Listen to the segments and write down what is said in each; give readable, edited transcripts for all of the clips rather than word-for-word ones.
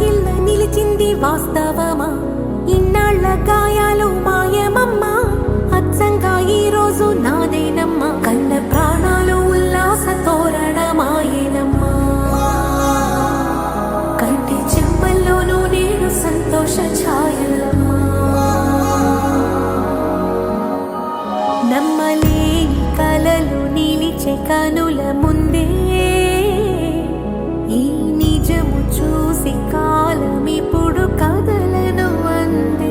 వాకిళ్ళ నిలిచింది వాస్తవమా? ఇన్నాళ్ల గాయాలు మాయమమ్మా, అచ్చంగా ఈ రోజు నాదేనమ్మా. కన్న ప్రాణాలు ఉల్లాస తోరణమాయేనమ్మా. కంటి చెమ్మల్లోనూ నేను సంతోష ఛాయలమ్మా. నమ్మలేని కలలు నిలిచే కనుల ముందే ఈ నిజము చూసి కాలం ఇప్పుడు కదలను అందే.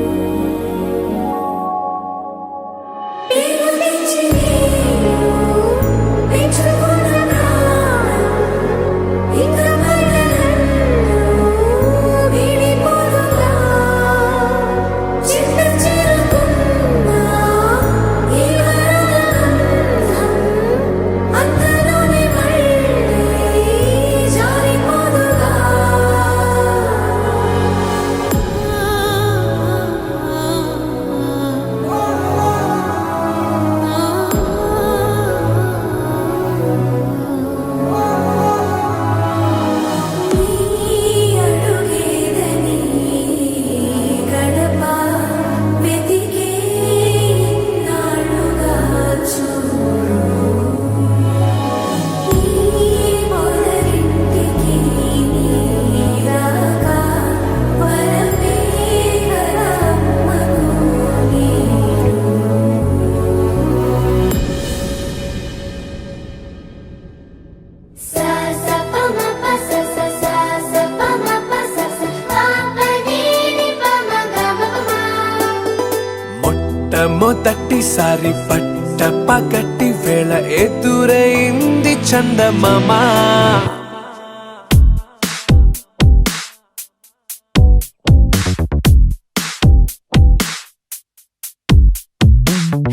మొదటిసారి పట్ట పగటి వేళ ఎదురైంది చందమామ.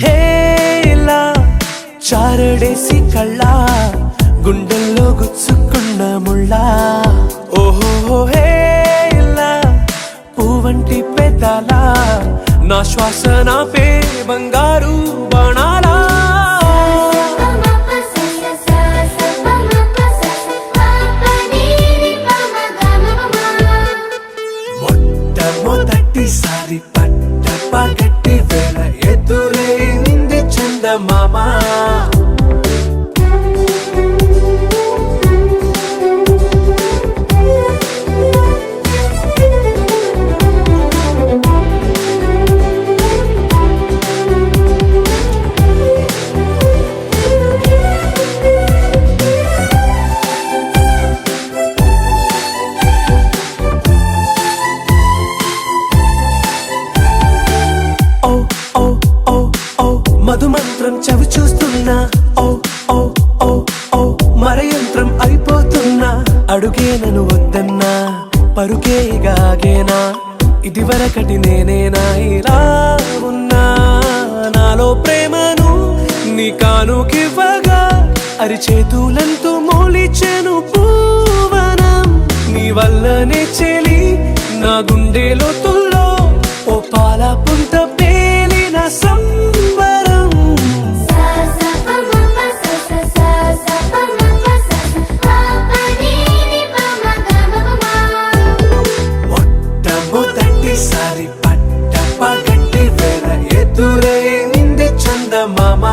హేలా చారడేసి కళ్ళ గుండెల్లో గుచ్చుకున్న ముళ్ళ. ఓహో హేలా పువ్వంటి పెదాల నా శ్వాస నాపే బంగారు బాణాలా. మొట్టమొదటిసారి పట్ట పగటి వేళ ఎదురైంది చందమామ. మధుమంత్రం చవి చూస్తున్నా, ఓ ఓ ఓ ఓ మరయంత్రం అయిపోతున్నా. అడుగే నన్ను వద్దన్నా, పరుకే గాగేనా, ఇది వరకటి నేనేనా ఇలా ఉన్నా. నాలో ప్రేమను నీ కానుకివ్వగా అరిచేతులంతో మోలిచెను పూవనం. నీ వల్లనే చెలి నా గుండెలో తుల్లో ఓ పాల పుంత పేలిన సంబరం. మొట్టమొదటిసారి పట్ట పగటి వేళ ఎదురైంది చందమామ.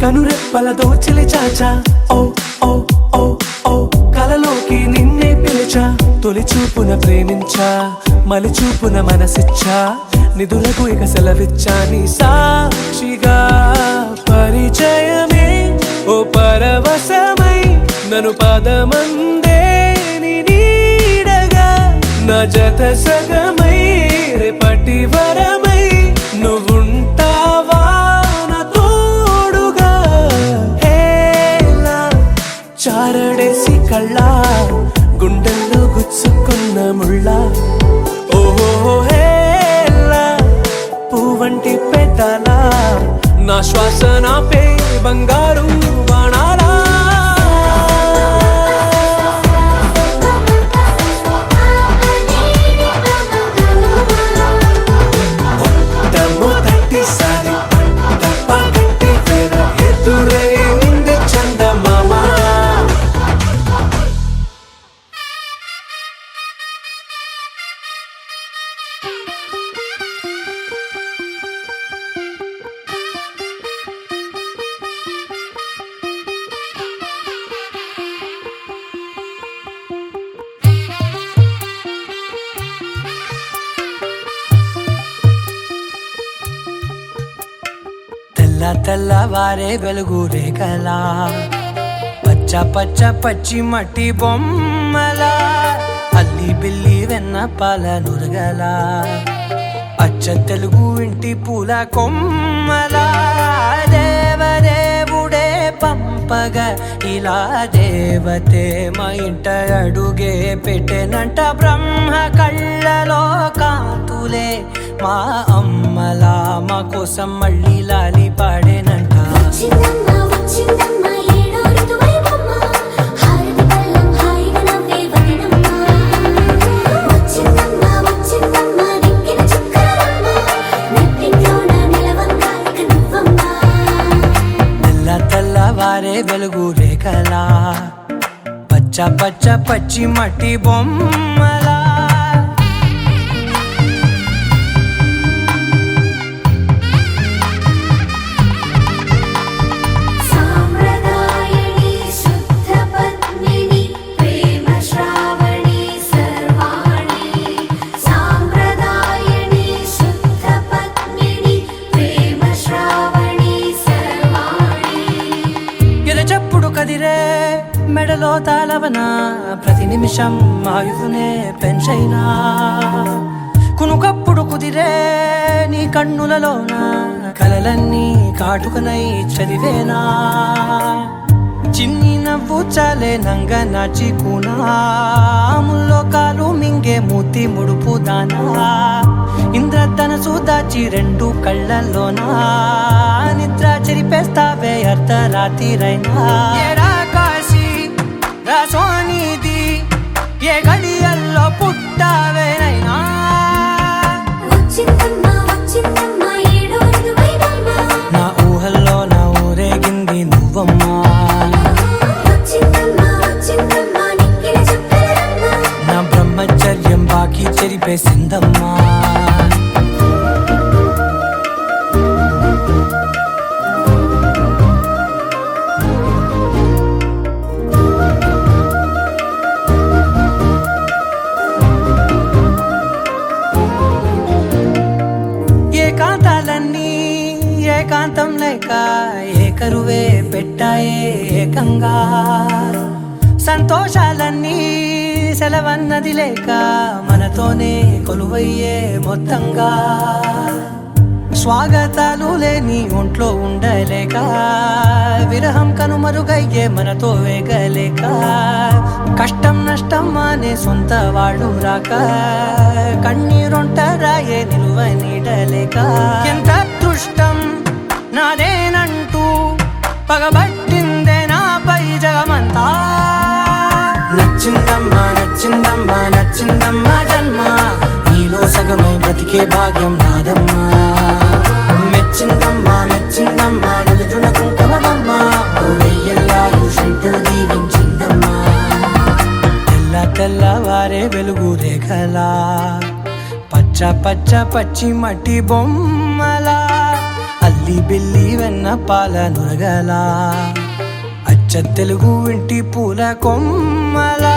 కనురెప్పల దోచిలి చాచా, ఓ ఓ ఓ ఓ కలలోకి నిన్నే పిలిచా. తొలి చూపున ప్రేమించా, మలి చూపున మనసిచ్చా. నిధులకు ఇక సెలవిచ్చా నీ సాక్షిగా. పరిచయమే ఓ పరవశమై నన్ను పదమందే నీ నీడగా. నా జత సగమై రేపటి వరమై నువ్వుంటావా నా తోడుగా. హే వంటి పెద్దలా నా శ్వాస నాపే బంగారు బాణాలా మొదటిసారి పగటి వేళ ఎదురైంది చందమామ తెల్లవారే వెలుగు రేఖలా పచ్చ పచ్చ పచ్చి మట్టి బొమ్మలా అల్లి బిల్లి వెన్న పాల నురగలా అచ్చ తెలుగు ఇంటి పూల కొమ్మలా దేవదేవుడే పంపగా ఇలా దేవతే మా ఇంట అడుగే పెట్టెనంట బ్రహ్మ కళ్ళలో కాంతులే మా అమ్మలా మా కోసం మళ్ళీ లాలి పాడేనంట తెల్లవారే వెలుగు రేఖలా పచ్చ పచ్చ పచ్చి మట్టి బొమ్మలా కదిరే మెడలో తాళవన ప్రతి నిమిషం ఆయుధునే పెంచైనా కునుకప్పుడు కుదిరే నీ కన్నులలోన కలలన్నీ కాటుకనై చదివేనా చిన్ని నవ్వు చాలే నంగ నాచి కూనాముల్లో కాలు మింగే మూతి ముడుపు దానా ఇంద్రధనసు దాచి రెండు కళ్ళల్లోనా నిద్ర చెరిపేస్తావే అర్ధరాత్రిరైనా కాశీ రాసోనిది ఏ గడియల్లో పుట్టావేనైనా నా ఊహల్లో నా ఊరేగింది నువ్వమ్మా నా బ్రహ్మచర్యం బాకీ చెరిపేసిందమ్మా ఏకాంతాలన్నీ ఏకాంతం లేక ఏకరువే పెట్టాయే ఏకంగా సంతోషాలన్నీ సెలవన్నది లేక మనతోనే కొలువయ్యే మొత్తంగా స్వాగతాలు లేని ఒంట్లో ఉండలేక విరహం కనుమరుగయ్యే మనతో వేగలేక కష్టం నష్టం అనే సొంత వాడు రాక కన్నీరొంటరాయే నిలువ నీడలేక ఎంత అదృష్టం నాదేనంటూ పగబట్టిందే నాపై జగమంతా నచ్చిందమ్మా నచ్చిందమ్మా నచ్చిందమ్మా జన్మ నీలో సగమై బ్రతికే భాగ్యం నాదమ్మా మెచ్చిందమ్మా మెచ్చిందమ్మా నిలుచున కుంకుమమ్మా వెయ్యల్లాయుషంటూ దీవించిందమ్మా తెల్లవారే వెలుగు రేఖలా పచ్చ పచ్చ పచ్చి మట్టి బొమ్మలా అల్లి బిల్లి వెన్న పాల నురగలా అచ్చ తెలుగు ఇంటి పూల కొమ్మలా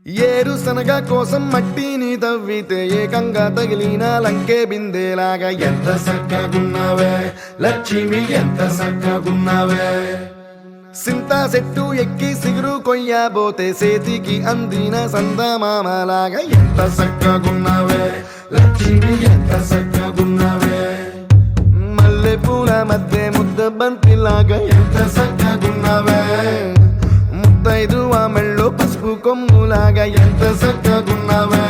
ఏరుశనగ కోసం మట్టిని తవ్వితే ఏకంగా తగిలిన లంకే బిందేలాగా ఎంత చక్కగున్నావే లక్ష్మి ఎంత చక్కగున్నావే సింతా చెట్టు ఎక్కి సిగురు కొయ్యబోతే సేతికి అందిన సందమామలాగా ఎంత చక్కగున్నావే లక్ష్మి ఎంత చక్కగున్నావే మల్లె పూల మధ్య ముద్ద బంతిలాగా ఎంత చక్కగున్నావే ముద్దైదు ఆ మెళ్ళో పసుపు కొమ్ములాగా ఎంత చక్కగున్నావే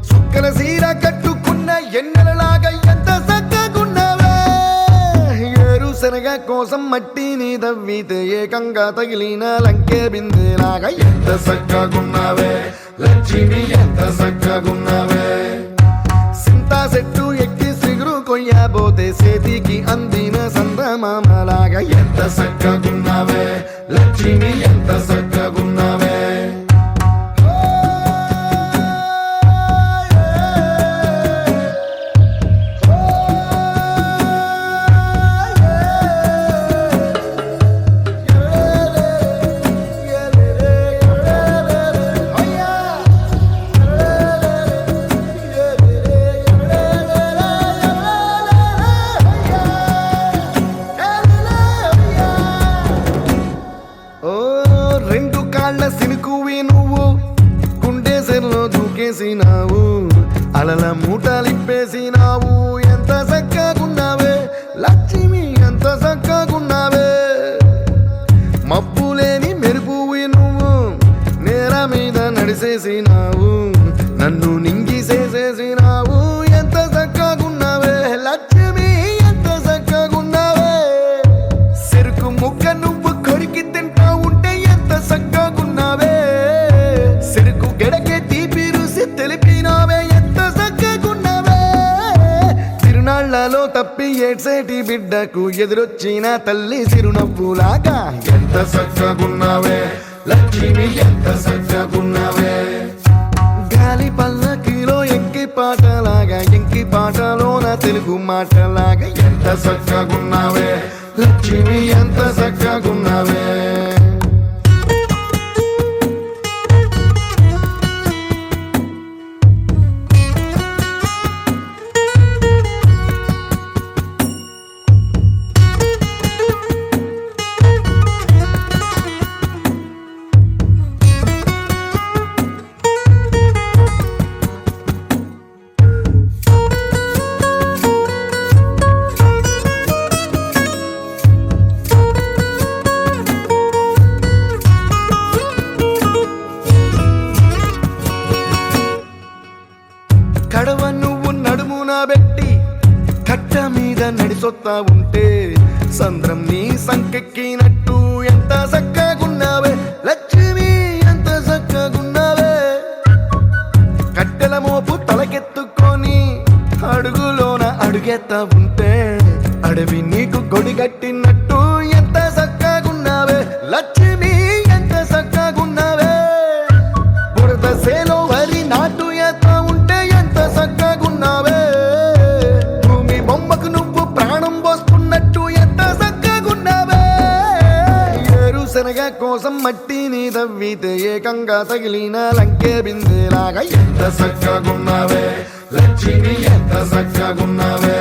చుక్కల సీర కట్టుకున్న ఎన్నెలలాగా ఎంత చక్కగున్నావే ఏరుశనగ కోసం మట్టిని దవ్వితే ఏకంగా తగిలిన లంకే బిందెలాగా ఎంత చక్కగున్నావే లక్ష్మి ఎంత చక్కగున్నావే సింతా చెట్టు ఎక్కి సిగురు కొయ్యబోతే సేతికి అందిన సందమామలాగా ఎంత చక్కగున్నావే లక్ష్మి ఎంత చక్కగున్నావే రెండు కాళ్ళ సినుకువి నువ్వు గుండె సెల్లో దూకేసినావు అలల మూటలిప్పేసినావు ఎంత చక్కగున్నావే లక్ష్మి ఎంత చక్కగున్నావే మబ్బులేని మెరుపువి నువ్వు నేల మీద నడిసేసినావు నన్ను నింగిసేసేసినావు ఎంత చక్కగున్నావే లక్ష్మి ఎంత చక్కగున్నావే చెరుకు ముక్క నువ్వు కొరికి తింటా ఉంటే ఎంత చక్కగున్నావే చెరుకు గెడకే తీపి రుసి తెలిపినావే ఎంత చక్కగున్నావే తిరునాళ్లలో తప్పి ఏడ్సేటి బిడ్డకు ఎదురొచ్చిన తల్లి చిరునవ్వులాగా ఎంత చక్కగున్నావే లక్ష్మి ఎంత చక్కగున్నావే గాలి పల్లకిలో ఎంకి పాటలాగా ఎంకి పాటలోన తెలుగు మాటలాగా ఎంత చక్కగున్నావే లక్ష్మి ఎంత చక్కగున్నావే కడవ నువ్వు నడుమున పెట్టి కట్ట మీద నడిసొత్తా ఉంటే సంద్రం నీ సంకెక్కినట్టు ఎంత చక్కగున్నావే లక్ష్మి ఎంత చక్కగున్నావే కట్టెల మోపు తలకెత్తుకొని అడుగులోన అడుగెత్తా ఉంటే అడవి నీకు గొడిగట్టినట్టు ఎంత చక్కగున్నావే లక్ష్మి ఎంత చక్కగున్నావే బురద సేలో వరి నాటు ఎత్తా ఉంటే ఎంత చక్కగున్నావే భూమి బొమ్మకు నువ్వు ప్రాణం పోస్తున్నట్టు ఎంత చక్కగున్నావే ఏరుశనగ కోసం మట్టిని దవ్వితే ఏకంగా తగిలిన లంకే బిందెలాగా ఎంత చక్కగున్నావే లక్ష్మి ఎంత చక్కగున్నావే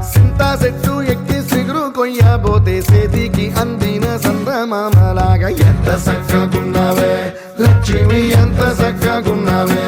సింతా చెట్టు ఎక్కి సిగురు కొయ్యబోతే సేతికి అందిన సందమామలాగా ఎంత చక్కగున్నావే లక్ష్మి ఎంత చక్కగున్నావే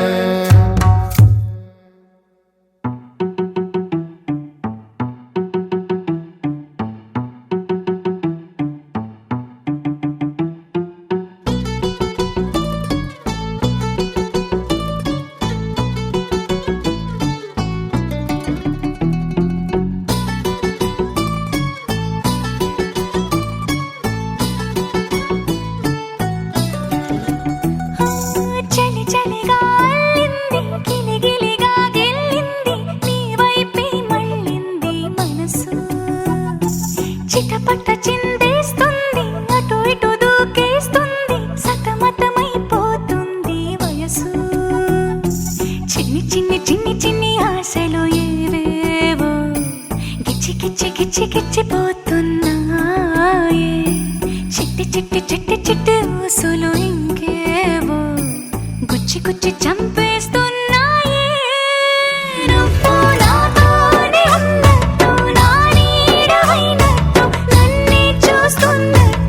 చలి చలిగా అల్లింది గిలిగిలిగా గెల్లింది నీ వైపే మళ్ళింది మనసు చిటపట చిందేస్తుంది అటు ఇటు దూకేస్తుంది సతమతమైపోతుంది వయసు చిన్ని చిన్ని చిన్ని చిన్ని ఆశలు ఏవేవో గిచ్చి గిచ్చి గిచ్చి గిచ్చిపోతున్నాయే చిట్టి చిట్టి చిట్టి చిట్టి ఊసులు ఇంకేవో గుచ్చి గుచ్చి చంపేస్తున్నాయే నువ్వు నాతోనే ఉన్నట్టు నా నీడవైనట్టు నన్నే చూస్తున్నట్టు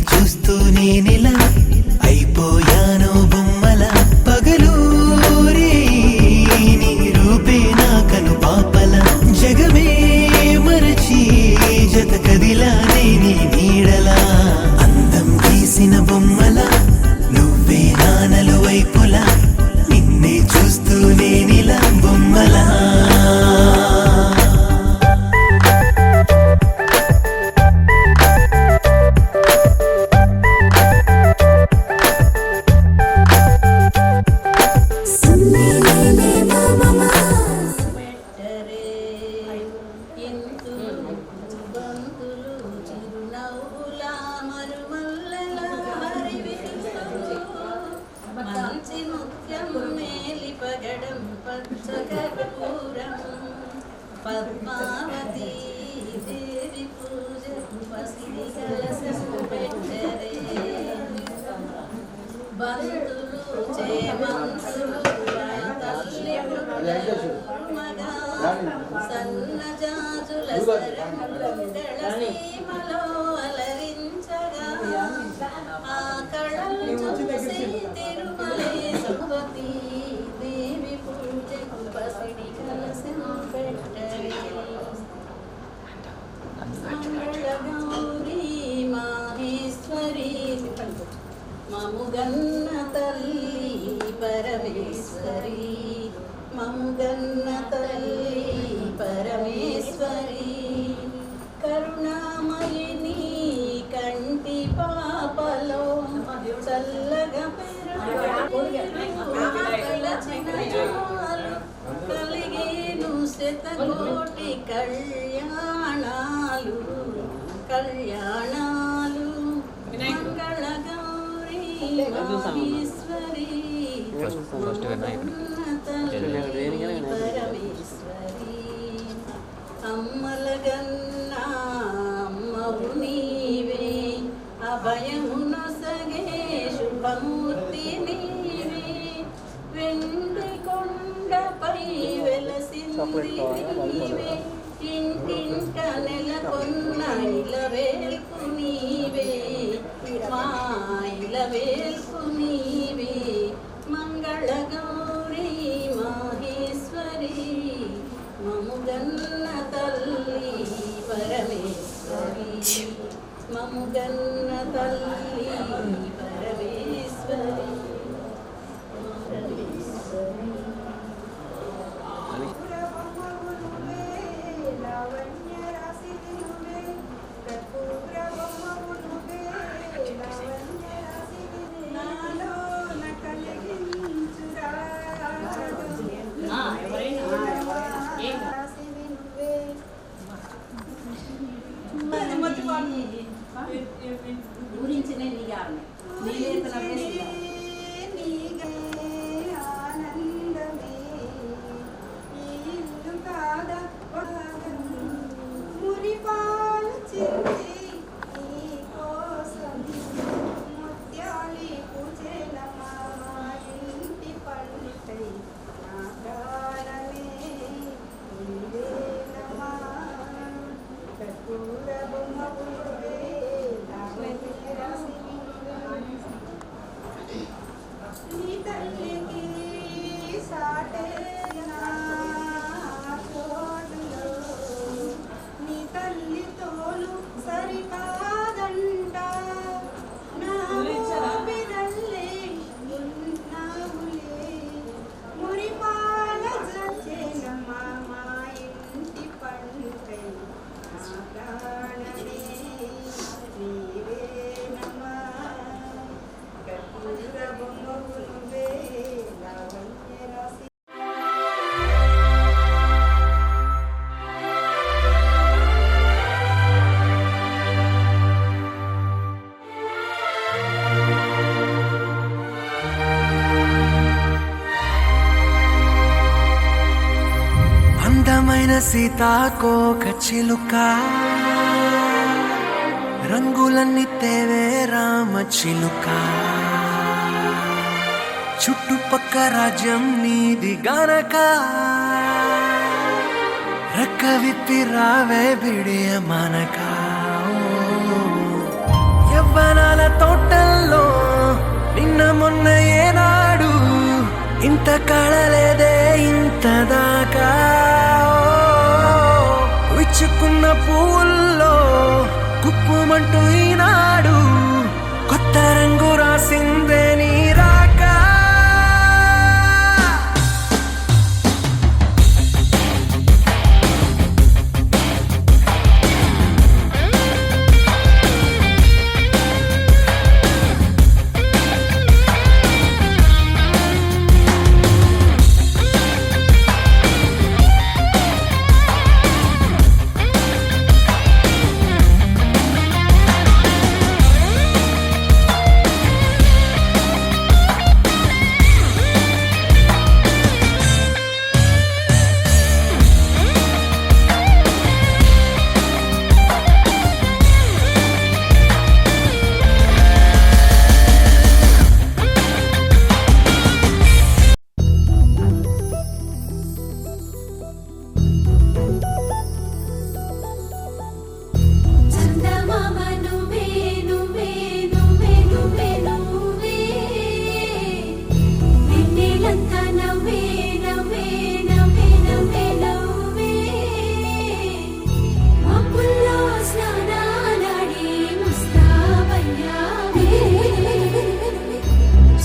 చూస్తూ నేనిలా అయిపోయాను బొమ్మల పగలూరే నీ రూపే నా కను పాపల జగమే మరచి జత కదిలానే నీ నీడలా అందం గీసిన బొమ్మల నువ్వే నానలు వైపులా నిన్నే చూస్తూ నేనిలా బొమ్మలా మంచి ముత్యం మేలి పగడం పచ్చకర్పూరం పద్మావతి దేవి పూజ పసిడి కలశం పెట్టరే బంధులు చేమంతులు తల్లి మగా సన్నజాజుల సీమలో అలరించగా ఆ కళలు చూసి తిరుమలేశపతి దేవి పూజకు పసిడి కలశం పెట్టరే మంగళగౌరీ మాహేశ్వరి మముగన్న తల్లి పరమేశ్వరి మముగన్న తల్లి పరమేశ్వరి కరుణామయిని కంటి పాపలో చల్లగా కలిగేను శతకోటి కళ్యాణాలు కళ్యాణాలు మంగళగౌరీ మహేశ్వరి పరమేశ్వరి అమ్మలగన్న అమ్మవు నీవే అభయమునొసగే శుభమూర్తి నీవే వెండి కొండపై వెలసింది నీవే ఇంటింట నెలకొన్న ఇలవేల్పు నీవే మా ఇలవేల్పు నీవే మంగళగౌరీ మహేశ్వరి మముగన్న తల్లి పరమేశ్వరి మముగన్న తల్లి పరమేశ్వరి గురించి నేను అందమైన సీతాకోక చిలుక రంగులన్నీ తేవే రామ చిలుక చుట్టుపక్క రాజ్యం నీది గనక రెక్క విప్పి రావే బిడియ మనక యవ్వనాల కళలేదే ఇంత దాకా విచ్చుకున్న పూల్లో కుప్పుమంటూ ఈనాడు కొత్త రంగు రాసిందే నీ రాక చందమామ నువ్వే నువ్వే నువ్వే నువ్వే నువ్వే వెన్నెలంతా నవ్వే నవ్వే నవ్వే నవ్వే నవ్వే మబ్బుల్లో స్నానాలాడి ముస్తాబయ్యావే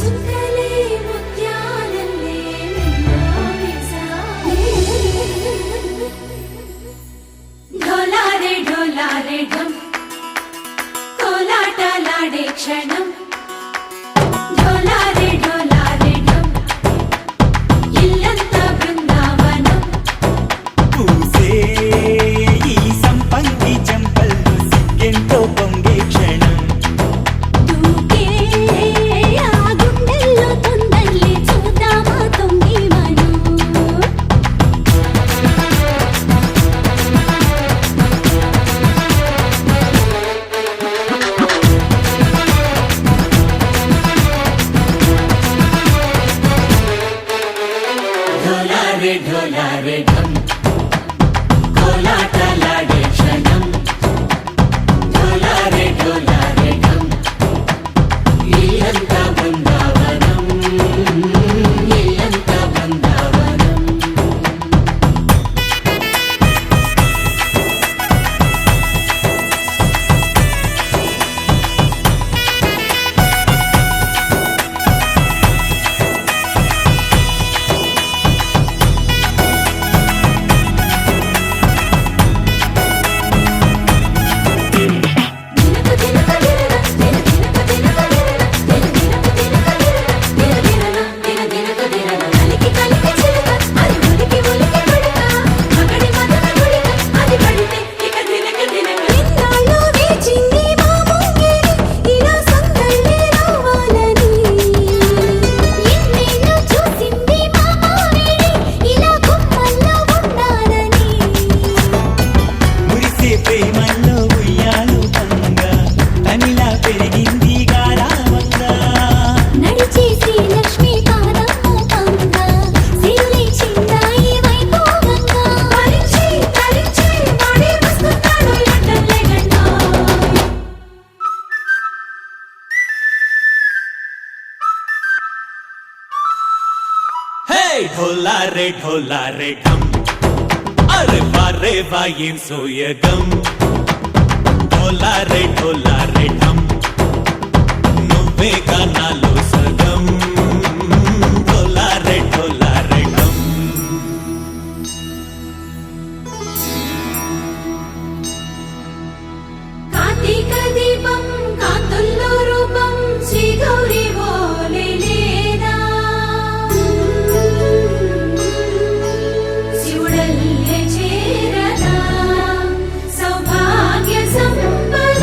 చుక్కలే ముత్యాలల్లే మెల్లావేశావే ढोलारे ढोलारे ढम कोलाटलाडे क्षणं ढोलारे ढोलारे ढम इल्लंता बृंदावनं పూసే ఈ సంపంగి చెంపల్లో సిగ్గెంతో పొంగే క్షణం దూకే ఆ గుండెల్లో తొందల్లి చూద్దామా తొంగి మనం ढोलारे ढोलारे ढम कोलाटलाडे क्षणं ढोलारे ढोलारे ढम इल्लंता बृंदावनं इल्लंता बृंदावनं మురిసే ప్రేమల్లో ఉయ్యాలు పంగా తనిలా పెరిగింది గారావంగా నడిచే శ్రీలక్ష్మి పాదము పంగా సిల్లి చిందాయి వైభోగంగా పరిచి పరిచి వాడి వస్తున్నాడు ఎట్టలే గంటా హే ఢోలారే ఢోలారే ఢమ్ అరే వారే వాయేం సోయగం ఢోలారే ఢోలారే ఢమ్ నువ్వే గానాలో సగం ఢోలారే ఢోలారే ఢమ్ కార్తీక దీపం కాంతుల్లో రూపం శ్రీ గౌరీ ఓలే లేదా శివుడల్లే చేరదా సౌభాగ్య సంపద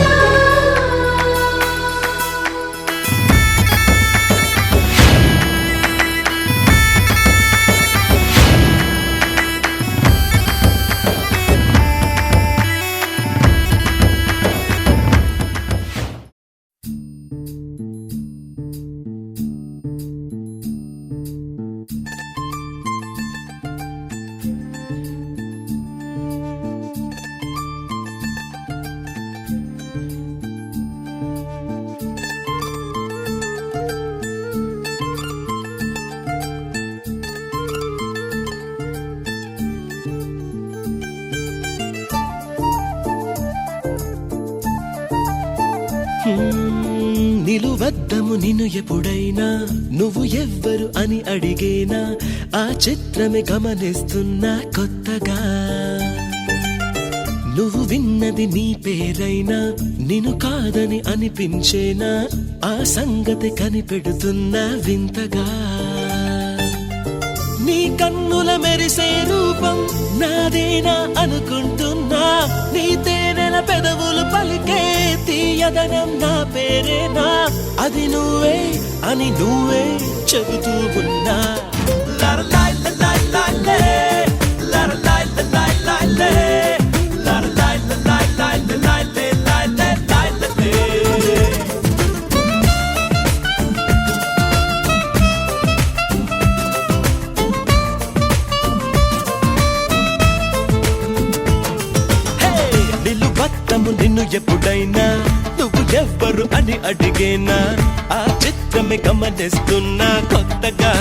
నిలువద్దము నిన్ను ఎప్పుడైనా నువ్వు ఎవ్వరు అని అడిగేనా ఆ చిత్రమే గమనిస్తున్నా కొత్తగా నువ్వు విన్నది నీ పేరైనా నిన్ను కాదని అనిపించేనా ఆ సంగతి కనిపెడుతున్నా వింతగా నీ కన్నుల మెరిసే రూపం నాదేనా అనుకుంటున్నా నీ తేనెల పెదవులు పలికే తీయదనం నా పేరేనా అది నువ్వే అని నువ్వే చెబుతూ ఉన్నా లరలాయ్ లలాయ్ లాలే, లరలాయ్ లలాయ్ లాలే, లరలాయ్ లలాయ్ లాలే, లాలే, లాలే, లాలే. నిలువత్తము నిన్ను ఎప్పుడైనా నువ్వు ఎవ్వరు అని అడిగేనా ఆ చిత్రమే గమనిస్తున్నా కొత్తగా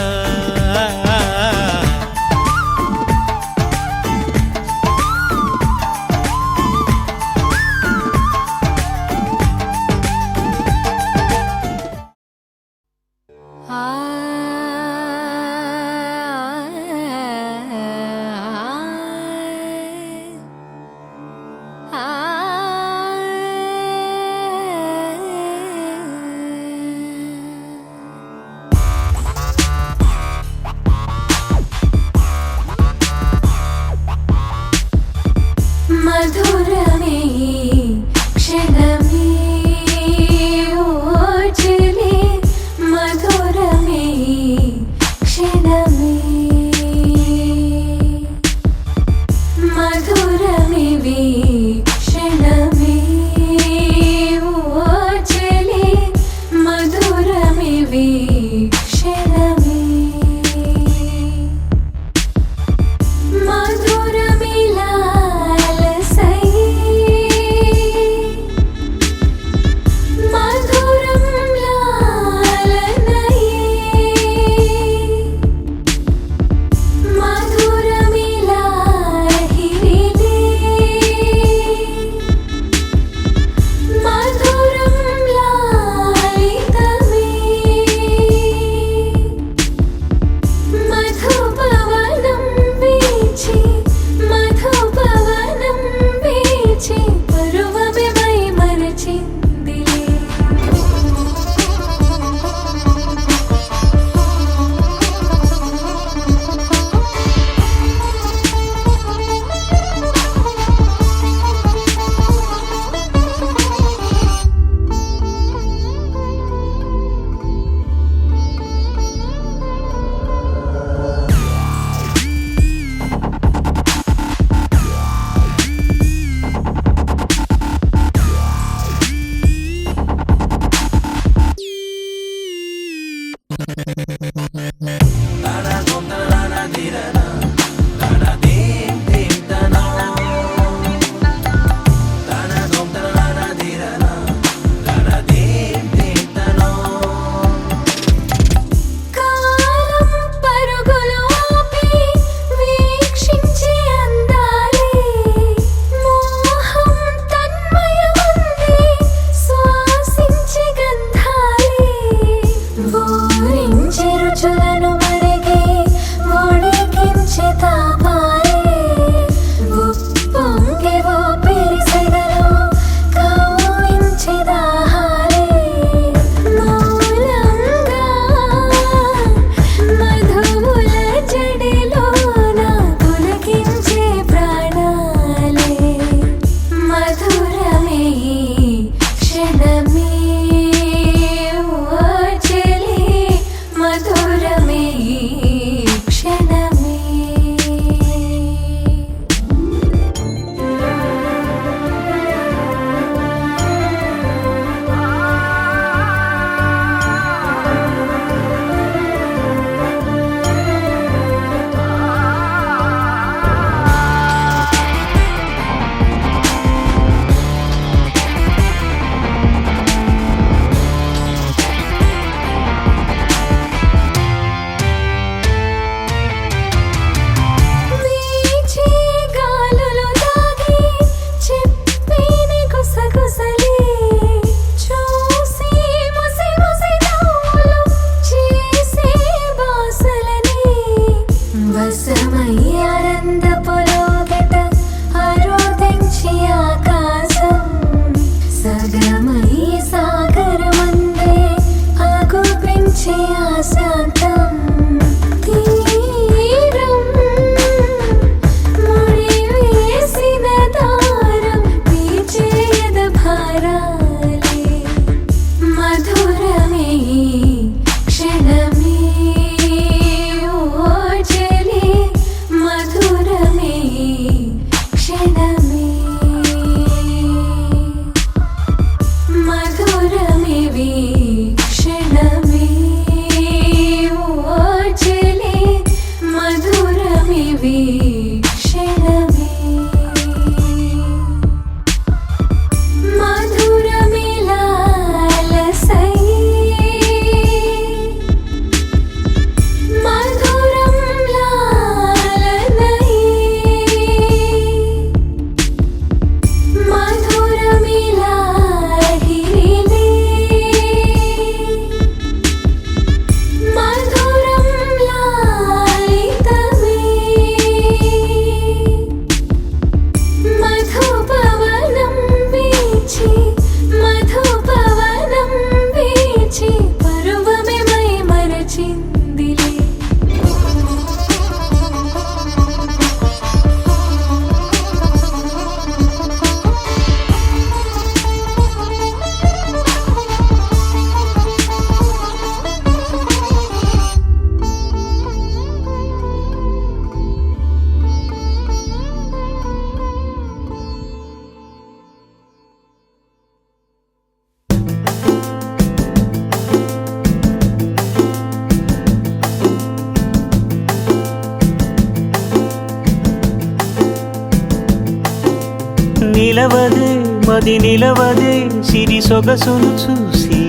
నిలవదే మది నిలవదే సిరి సొగసును చూసి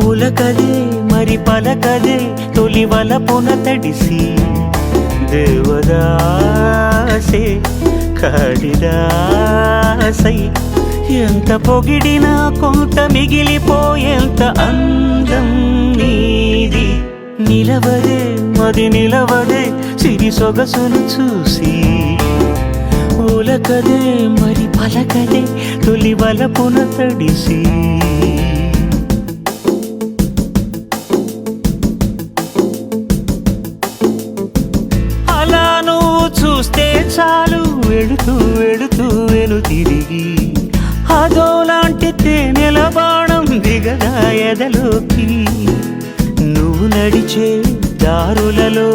ఉలకదే మరి పలకదే తొలి వలపున తడిసి దేవదాసే కాళిదాసై ఎంత పొగిడినా కొంత మిగిలిపోయేంత అందం నీది నిలవదే మది నిలవదే సిరి సొగసును చూసి ఉలకదే మరి పలకదే తొలి వలపున తడిసి అలా నువ్వు చూస్తే చాలు వెళుతూ వెళుతూ వెను తిరిగి అదోలాంటి తేనెల బాణం దిగదా ఎదలోకి నువ్వు నడిచే దారులలో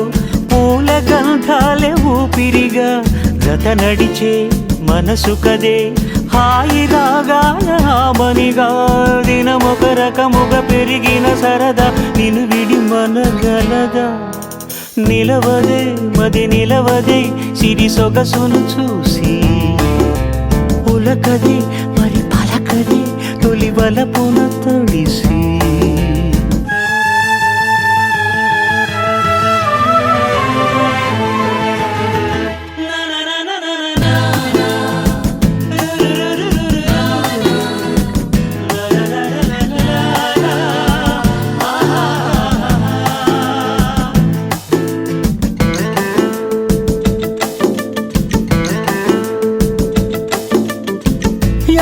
పూల గంధాలే ఊపిరిగా జత నడిచే మనసు కదే హాయి రాగాల హామనిగా దినమొక రకముగా పెరిగిన సరదా నిన్ను విడి మనగలదా నిలవదే మది నిలవదే సిరి సొగసును చూసి ఉలకదే మరి పలకదే తొలి వలపున తడిసి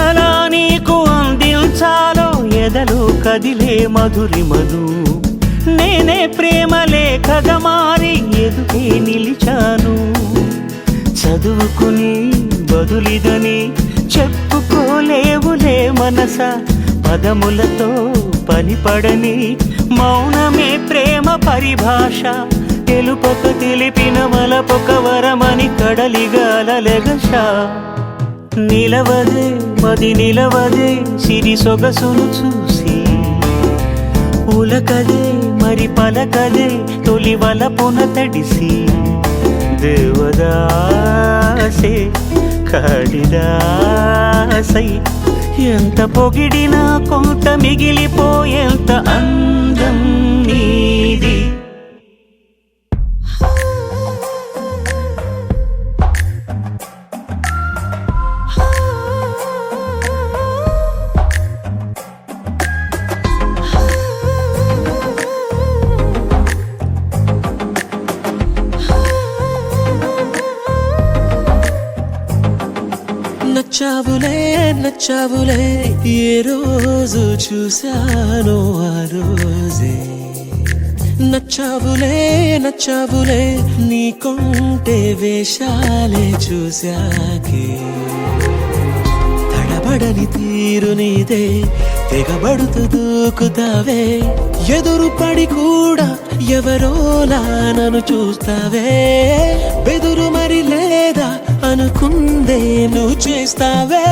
ఎలా నీకు అందించాలో ఎదలో కదిలే మధురిమను నేనే ప్రేమ లేఖగా మారి ఎదుటే నిలిచాను చదువుకుని బదులిదని చెప్పుకోలేవులే మనస పదములతో పనిపడని మౌనమే ప్రేమ పరిభాష తెలుపక తెలిపిన మలపొక వరమని కడలిగాలెగష నిలవదే మది నిలవదే సిరి సొగసును చూసి ఉలకదే మరి పలకదే తొలి వలపున తడిసి దేవదాసే కాళిదాసై ఎంత పొగిడినా కొంత మిగిలిపోయేంత అందం నీది నచ్చావులే నచ్చావులే ఏ రోజు చూశానో ఆ రోజే నచ్చావులే నచ్చావులే నీకుంటే వేషాలే చూశాకే తడబడని తీరు నీదే తెగబడుతూ దూకుతావే ఎదురు పడి కూడా ఎవరోలా నన్ను చూస్తావే బెదురు మరి లేదా అనుకుందే నువ్వు చేస్తావే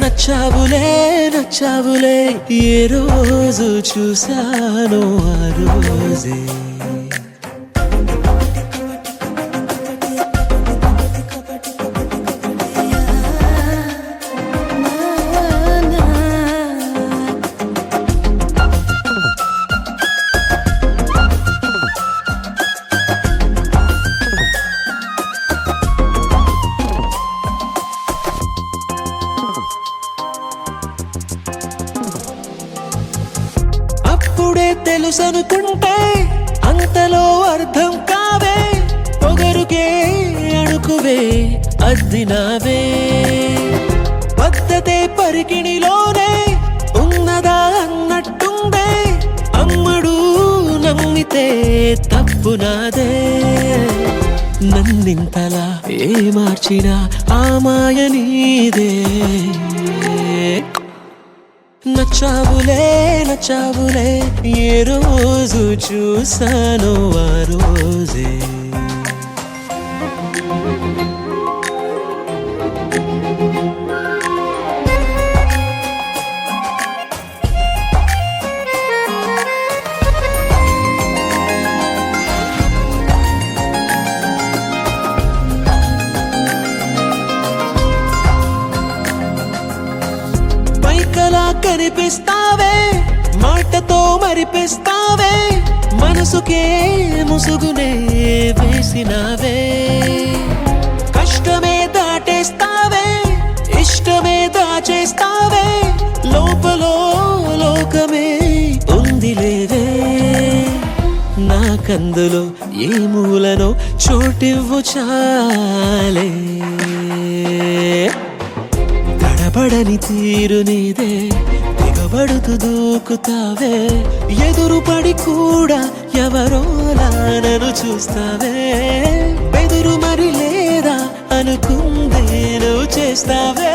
నచ్చావులే నచ్చావులే ఏ రోజు చూశానో ఆ రోజే అప్పుడే తెలుసనుకుంటే అంతలో అర్థం కావే పొగరుకే అణుకువే అద్దినావే పద్ధతే పరికిణిలోనే ఉన్నదా అన్నట్టుందే అమ్మడు నమ్మితే తప్పు నాదే నన్నింతలా ఏ మార్చినా ఆ మాయ నీదే నచ్చావులే నచ్చావులే ఏ రోజు చూశానో ఆ రోజే కనిపిస్తావే మాటతో మరిపిస్తావే మనసుకే ముసుగునే వేసినావే కష్టమే దాటేస్తావే ఇష్టమే దాచేస్తావే లోపల లోకమే ఉంది లేదే నాకందులో ఏ మూలనో చోటివ్వు చాలే తడబడని తీరు నీదే దిగబడుతూ దూకుతావే ఎదురుపడి కూడా ఎవరోలా నన్ను చూస్తావే బెదురు మరి లేదా అనుకుందే నువ్వు చేస్తావే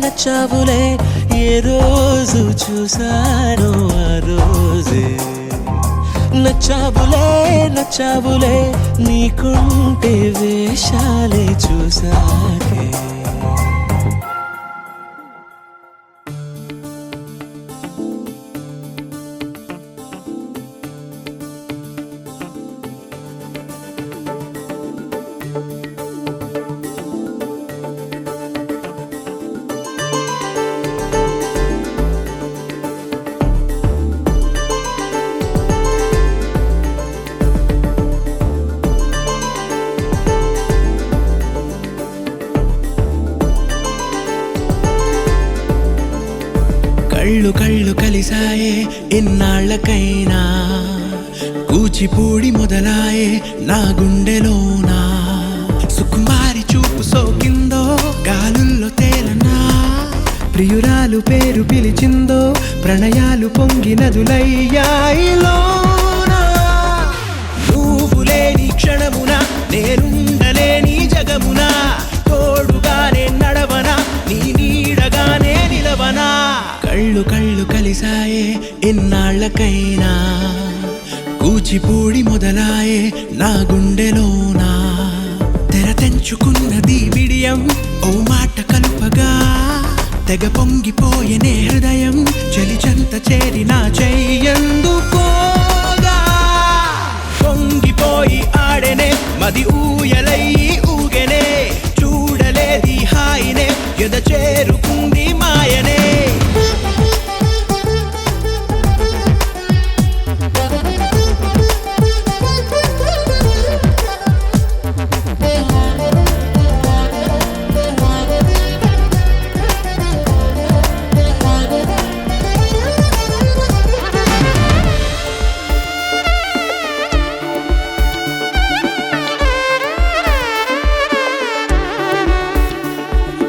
నచ్చావులే ఏ రోజు చూసానో ఆ రోజే నచ్చావులే నీకుంటే వేషాలే చూసాకే కళ్ళు కలిసాయే ఇన్నాళ్ళకైనా కూచిపూడి మొదలాయే నా గుండెలోనా సుకుమారి చూపు సోకిందో గాలుల్లో తేలనా ప్రియురాలు పేరు పిలిచిందో ప్రణయాలు పొంగి నదులయ్యాయిలోనా నువ్వు లేని క్షణమున నేనుండలేని జగమున తోడుగానే నడవనా నీ నీడగానే నిలవనా కళ్ళు కలిసాయే ఇన్నాళ్ళకైనా కూచిపూడి మొదలాయే నా గుండెలోనా తెర తెంచుకున్నది విడియం ఓ మాట కలుపగా తెగ పొంగిపోయేనే హృదయం చలిచంత చేరిన చెయ్యందుకోగా పొంగిపోయి ఆడెనే మది ఊయలై ఊగెనే చూడలేది హాయినే ఎద చేరుకుంది మాయనే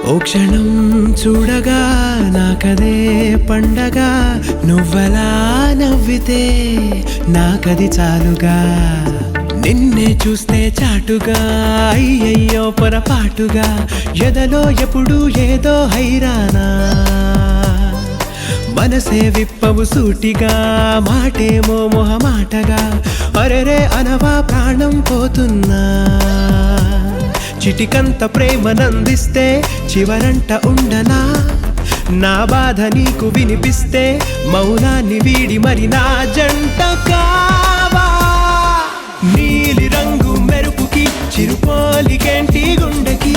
ఓ క్షణం చూడగా నాకదే పండగ నువ్వలా నవ్వితే నాకది చాలుగా నిన్నే చూస్తే చాటుగా అయ్యయ్యో పొరపాటుగా ఎదలో ఎప్పుడు ఏదో హైరానా మనసే విప్పవు సూటిగా మాటేమో మొహమాటగా అరెరే అనవా ప్రాణం పోతున్నా చిటికంత ప్రేమనందిస్తే చివరంట ఉండనా నా బాధ నీకు వినిపిస్తే మౌనాన్ని వీడి మరి నా జంట కావా నీలి రంగు మెరుపుకి చిరుపోలికేంటి గుండెకి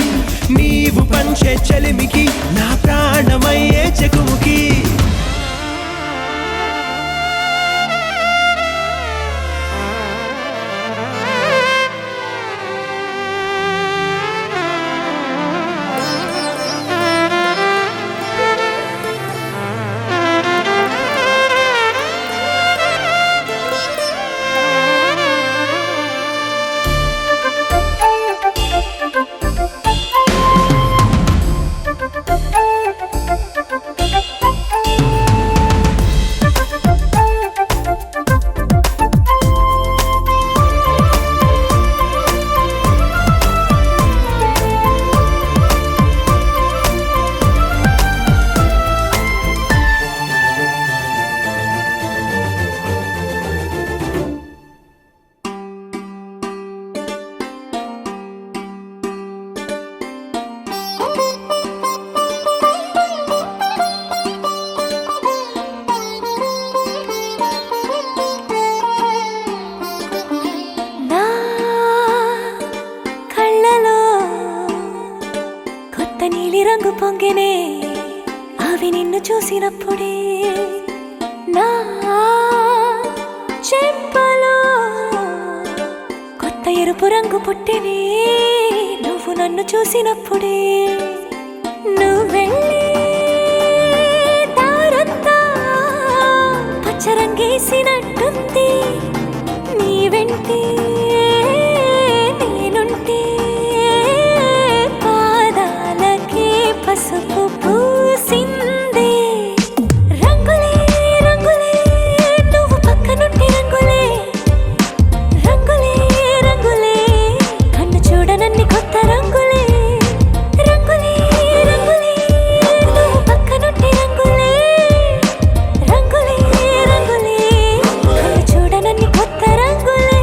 నీవు పంచే చలిమికి నా ప్రాణమయ్యే చెకుముకి పొంగినే అవి నిన్ను చూసినప్పుడే నా చెంపలో కొత్త ఎరుపు రంగు పుట్టినే నువ్వు నన్ను చూసినప్పుడే నువ్వు వెళ్ళే దారంతా పచ్చరంగేసినట్టుంది నీ వెంటే నేనుంటే పాదాలకే పసుపు పూసిందే రంగులే రంగులే నువ్వు పక్కనుంటే రంగులే రంగులే రంగులే కన్ను చూడనన్ని కొత్త రంగులే రంగులే రంగులే నువ్వు పక్కనుంటే రంగులే రంగులే రంగులే కన్ను చూడనన్ని కొత్త రంగులే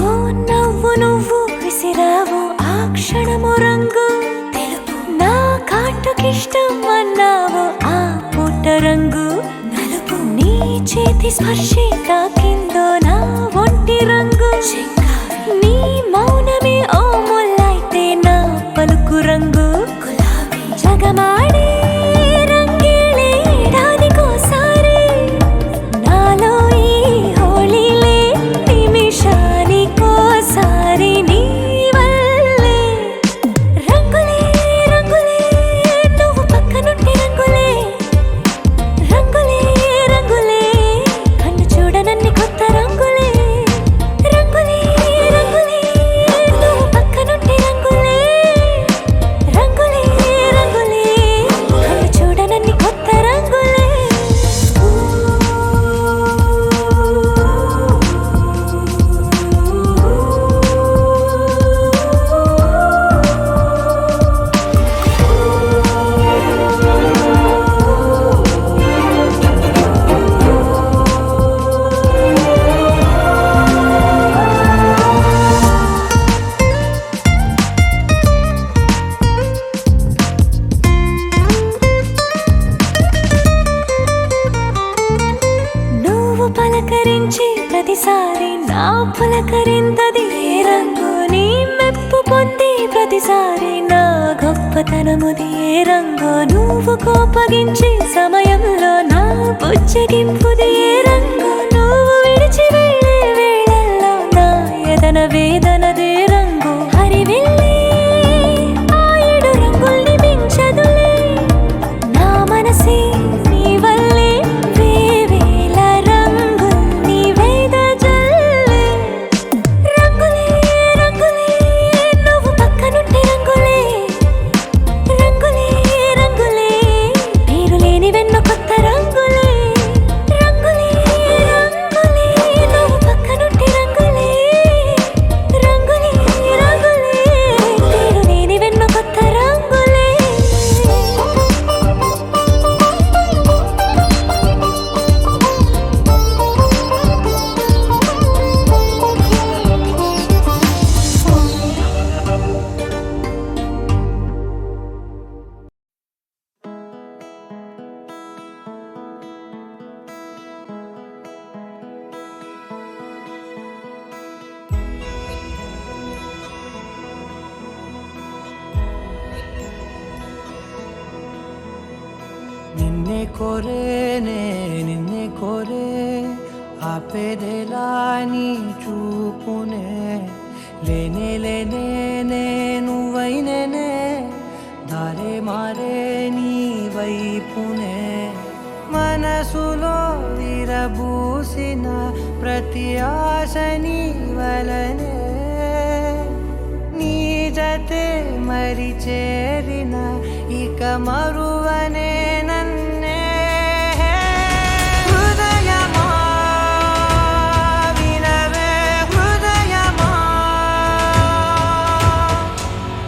ఓ నవ్వు నువ్వు విసిరావు ఆ క్షణము రంగు తెలుపు నా కాటుకిష్టం అన్నావు ఆ పుట్ట రంగు నలుపు నీ చేతి స్పర్శే తాకిందో నా ఒంటి రంగు నీ మౌనమే ఓ ముల్లైతే నా పలుకు రంగు గులాబీ జగమాడే రంగేళే ఏడాదికోసారి నాలో ఈ హోళీలే నిమిషానికోసారి నీ వల్లే రంగులే రంగులే నువ్వు పక్కనుంటే రంగులే రంగులే రంగులే కన్ను చూడనన్ని కొత్త రంగులే రంగులే రంగులే నువ్వు పక్కనుంటే రంగులే రంగులే రంగులే కన్ను చూడనన్ని కొత్త రంగులే నువ్వు పలకరించి ప్రతిసారి నా పులకరింతది ఏ రంగు నీ మెప్పు పొంది ప్రతిసారి నా గొప్పతనముది ఏ రంగు నువ్వు కోపగించి సమయంలో నా బుజ్జగింపుది ఏ రంగు నువ్వు విడిచి వెళ్ళే వేళల్లో నా ఎదన వేదనదే రంగు హరివిల్లే ఆ ఏడు రంగుల్ని మించదులే నా మనసే నీ వల్లే వేవేల రంగుల్ని వెదజల్లే రంగులే రంగులే నువ్వు పక్కనుంటే రంగులే రంగులే రంగులే పేరు లేని వెన్న కొత్త రంగులే రంగులే రంగులే నువ్వు పక్కనుంటే రంగులే రంగులే రంగులే పేరు లేని వెన్న కొత్త రంగులే నిన్నే కోరేనే నిన్నే కోరే ఆపేదేలా నీ చూపునే లేనే లేనే నువ్వైనేనే దారే మారే నీ వైపునే మనసులో విరబూసిన ప్రతి ఆశ నీ వలనే నీ జతే మరి చేరిన ఇక మరువనే నన్నే హృదయమా వినవే హృదయమా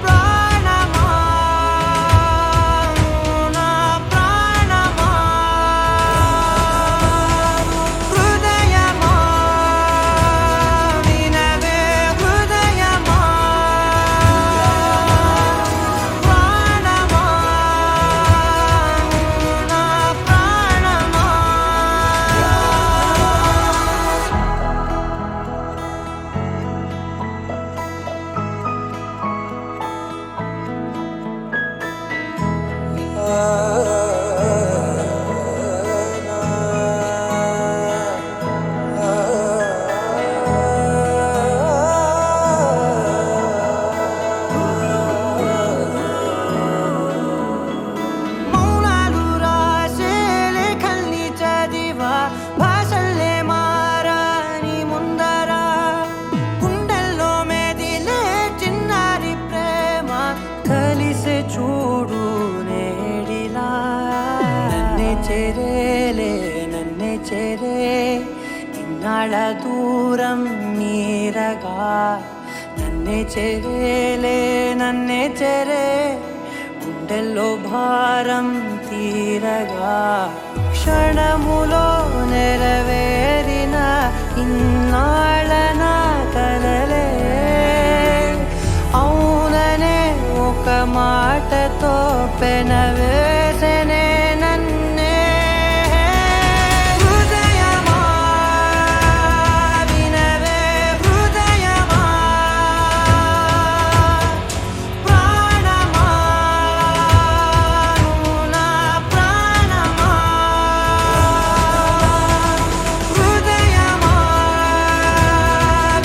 ప్రాణమా నా ప్రాణమా చేరేలే నన్నే చేరే ఇన్నాళ్ళ దూరం మీరగా నన్నే చేరేలే నన్నే చేరే గుండెల్లో భారం తీరగా క్షణములో నెరవేరిన ఇన్నాళ్ళ నా కలలే అవుననే ఒక మాటతో పెనవేసనే నన్నే హృదయమా వినవే హృదయమా ప్రాణమా నువ్వు నా ప్రాణమా హృదయమా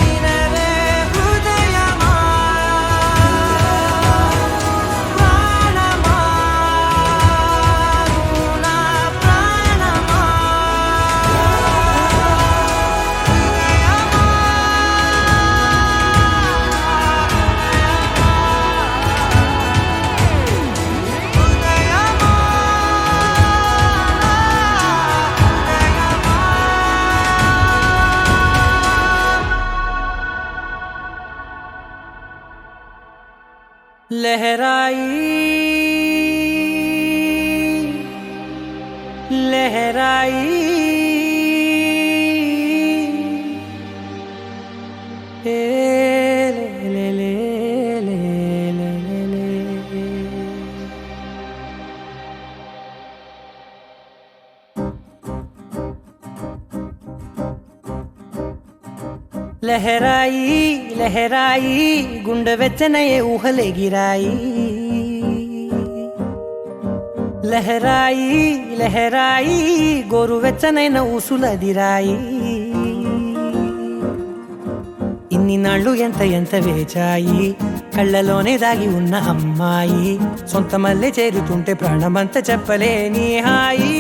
వినవే హృదయమా ప్రాణమా నువ్వు నా ప్రాణమా लहराई लहराई ए ले ले ले ले ले ले లహరాయి లహరాయి గుండె వెచ్చనయే ఊహలే గిరాయి లహరాయి లహరాయి గోరు వెచ్చనైన ఊసులదిరాయి ఇన్ని నాళ్ళు ఎంత ఎంత వేచాయి కళ్ళలోనే దాగి ఉన్న అమ్మాయి సొంత మల్లె చేరుతుంటే ప్రాణమంత చెప్పలేని హాయి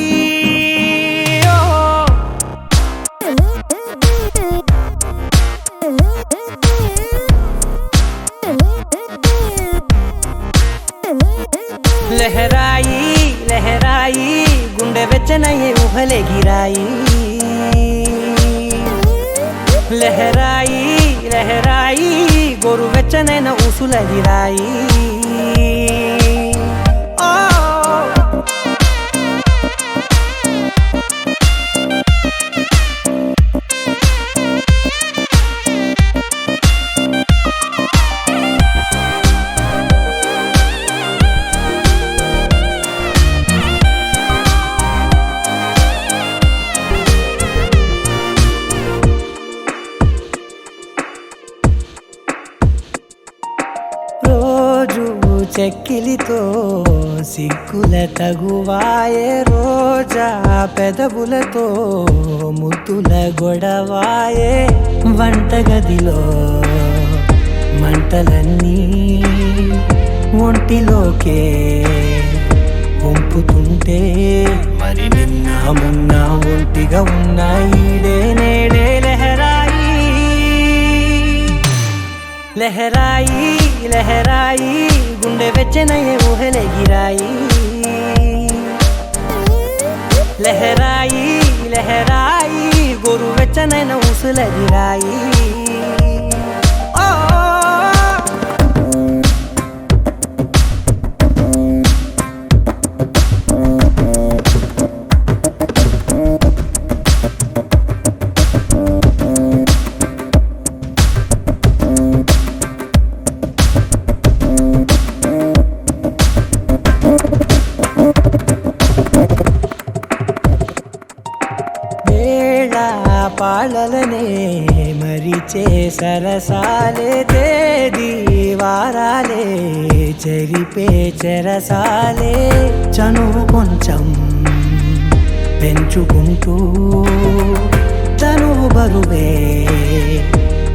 లహరాయి లహరాయి గుండె వెచ్చనయ్యే ఊహలే గిరాయి లహరాయి లహరాయి గోరు వెచ్చనైన ఊసులదిరాయి రోజు చెక్కిలితో సిగ్గుల తగువాయే రోజా పెదవులతో ముద్దుల గొడవాయే వంటగదిలో మంటలన్నీ ఒంటిలోకే వంపుతుంటే మరి నిన్న మొన్న ఒంటిగా ఉన్నాయి నేడే లహరాయి లహరాయి లహరాయి గుండె వెచ్చనయ్యే ఊహలే గిరాయి లహరాయి లహరాయి గోరు వెచ్చనైన ఊసులదిరాయి పాలలనే మరిచే సరసాలే తేదీ వారాలే చెరిపే చెరసాలే చనువు కొంచెం పెంచుకుంటూ చనువు బరువే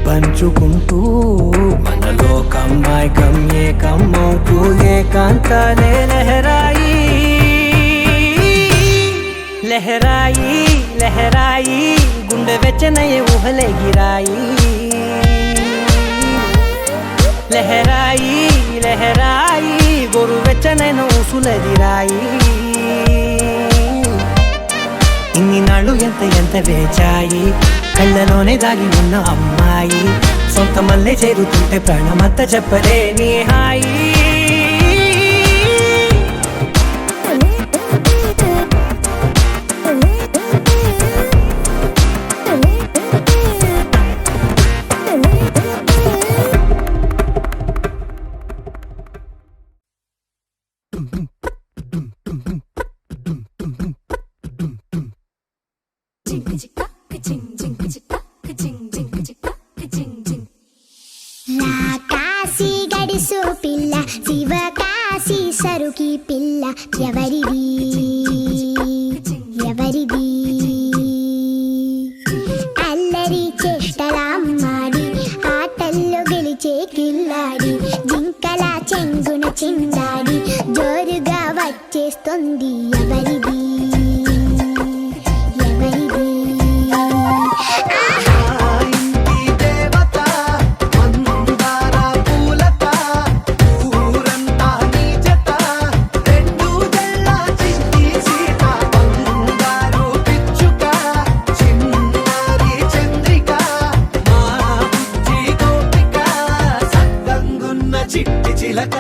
పంచుకుంటూ మనలో కమ్మాయికం ఏకమవుతూ ఏకాంతాలే లహరాయి లహరాయి లహరాయి గుండె వెచ్చనయ్యే ఊహలే గిరాయి లహరాయి లహరాయి గోరు వెచ్చనైన ఊసులదిరాయి ఇన్ని నాళ్ళు ఎంత ఎంత వేచాయి కళ్ళలోనే దాగి ఉన్న అమ్మాయి సొంత మల్లె చేరుతుంటే ప్రాణమంతా చెప్పలేని హాయి కాశీ గడిసు పిల్ల శివ కాశీ సరుకి పిల్ల ఎవరిది ఎవరిది అల్లరి చేష్టలామ్మాడి ఆటల్లో గెలిచే కిల్లాడి జింకల చెంగున చిందాడి జోరుగా వచ్చేస్తుంది ఎవరిది ఎవరిది చిట్టి చిలక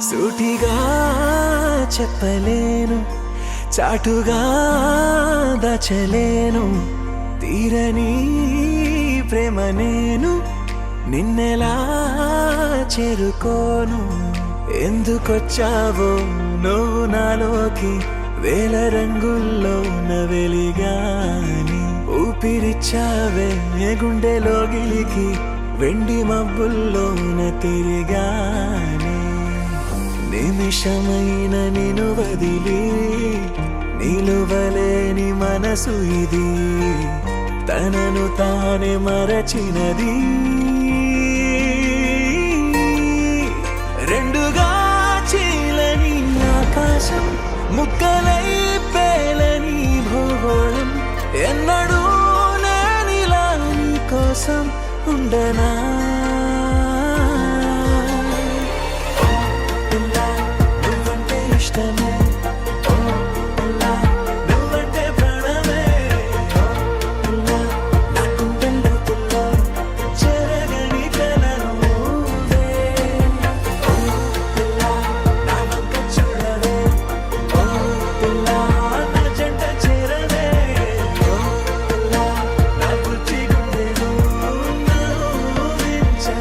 సూటిగా చెప్పలేను చాటుగా దాచలేను తీరని ప్రేమ నేను నిన్నెలా చేరుకోను ఎందుకొచ్చావో నువ్వు నాలోకి వేల రంగుల్లో వెలిగాని ఊపి ఊపిరిచ్చావే గుండెలో గిలికి వెండి మబ్బుల్లోన తిరిగానే నిమిషమైన నిను వదిలి నిలువలేని మనసు ఇది తనను తానే మరచినది రెండుగా చీలని ఆకాశం ముక్కలై పేలని భూగోళం ఎన్నడూ నేనిలా నీ కోసం ఉండనా పిల్లా, నువ్వంటే ఇష్టమే ఓ పిల్లా, నువ్వంటే ప్రాణమే ఓ పిల్లా, నా గుండెల్లో పుల్లో చెరగని కలను నువ్వే ఓ పిల్లా, నా వంక చూడవే ఓ పిల్లా, నా జంట చేరవే ఓ పిల్లా, నా బుజ్జి గుండెను నవ్వించవే.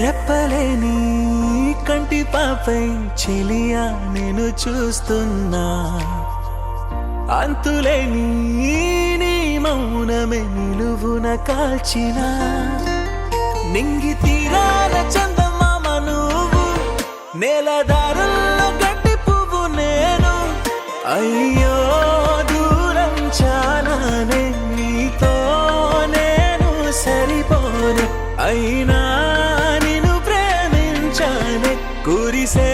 రెప్పలేని కంటి పాపై చెలియా నేను చూస్తున్నా అంతులేని నీ మౌనమే నిలువున కాల్చిన నింగి తీరాల చందమామ నువ్వు నేలదారుల్లో గడ్డి పువ్వు నేను అయ్యో దూరం చాలానే నీతో నేను సరిపోను అయినా నిన్ను ప్రేమించానే కురిసే